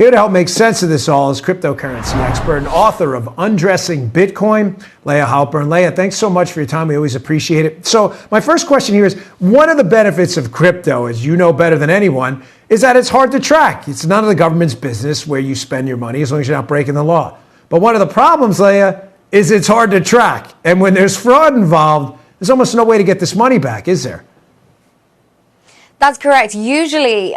Here to help make sense of this all is cryptocurrency expert and author of Undressing Bitcoin, LAYAH HEILPERN. LAYAH, thanks so much for your time. We always appreciate it. So my first question here is, one of the benefits of crypto, as you know better than anyone, is that it's hard to track. It's none of the government's business where you spend your money as long as you're not breaking the law. But one of the problems, LAYAH, is it's hard to track. And when there's fraud involved, there's almost no way to get this money back, is there? That's correct. Usually,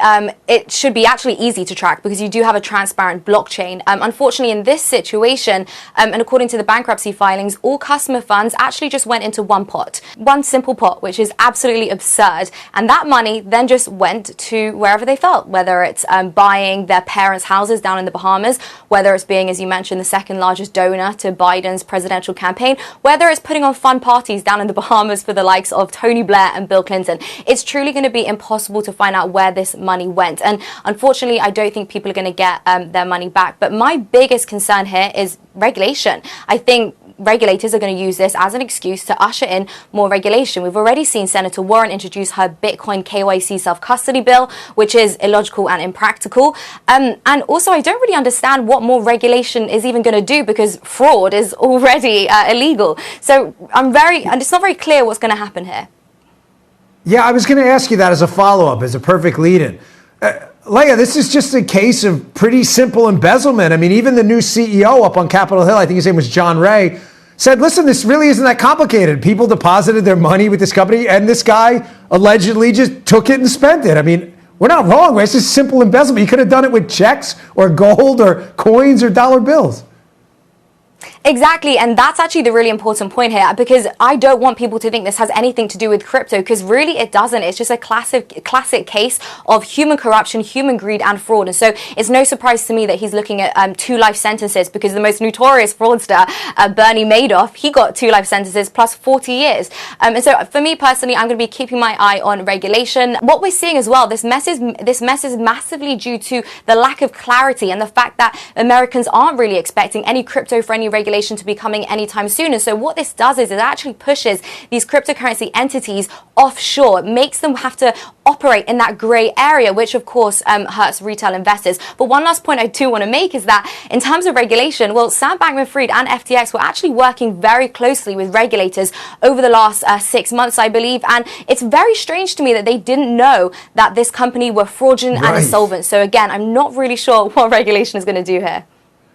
it should be actually easy to track because you do have a transparent blockchain. Unfortunately, in this situation, and according to the bankruptcy filings, all customer funds actually just went into one pot, one simple pot, which is absolutely absurd. And that money then just went to wherever they felt, whether it's buying their parents' houses down in the Bahamas, whether it's being, as you mentioned, the second largest donor to Biden's presidential campaign, whether it's putting on fun parties down in the Bahamas for the likes of Tony Blair and Bill Clinton. It's truly going to be impossible to find out where this money went, and unfortunately I don't think people are going to get their money back. But my biggest concern here is regulation. I think regulators are going to use this as an excuse to usher in more regulation. We've already seen Senator Warren introduce her Bitcoin KYC self-custody bill, which is illogical and impractical. And also, I don't really understand what more regulation is even going to do because fraud is already illegal. So it's not very clear what's going to happen here. Yeah, I was going to ask you that as a follow-up, as a perfect lead-in. LAYAH, this is just a case of pretty simple embezzlement. I mean, even the new CEO up on Capitol Hill, I think his name was John Ray, said, listen, this really isn't that complicated. People deposited their money with this company, and this guy allegedly just took it and spent it. I mean, we're not wrong, right? It's just simple embezzlement. You could have done it with checks or gold or coins or dollar bills. Exactly, and that's actually the really important point here, because I don't want people to think this has anything to do with crypto, because really it doesn't. It's just a classic case of human corruption, human greed and fraud. And so it's no surprise to me that he's looking at 2 life sentences, because the most notorious fraudster, Bernie Madoff, he got 2 life sentences plus 40 years. And so for me personally, I'm going to be keeping my eye on regulation. What we're seeing as well, this mess is massively due to the lack of clarity and the fact that Americans aren't really expecting any crypto for any regulation to be coming anytime soon. And so what this does is it actually pushes these cryptocurrency entities offshore. It makes them have to operate in that grey area, which of course hurts retail investors. But one last point I do want to make is that in terms of regulation, well, Sam Bankman-Fried and FTX were actually working very closely with regulators over the last 6 months, I believe. And it's very strange to me that they didn't know that this company were fraudulent and insolvent. So again, I'm not really sure what regulation is going to do here.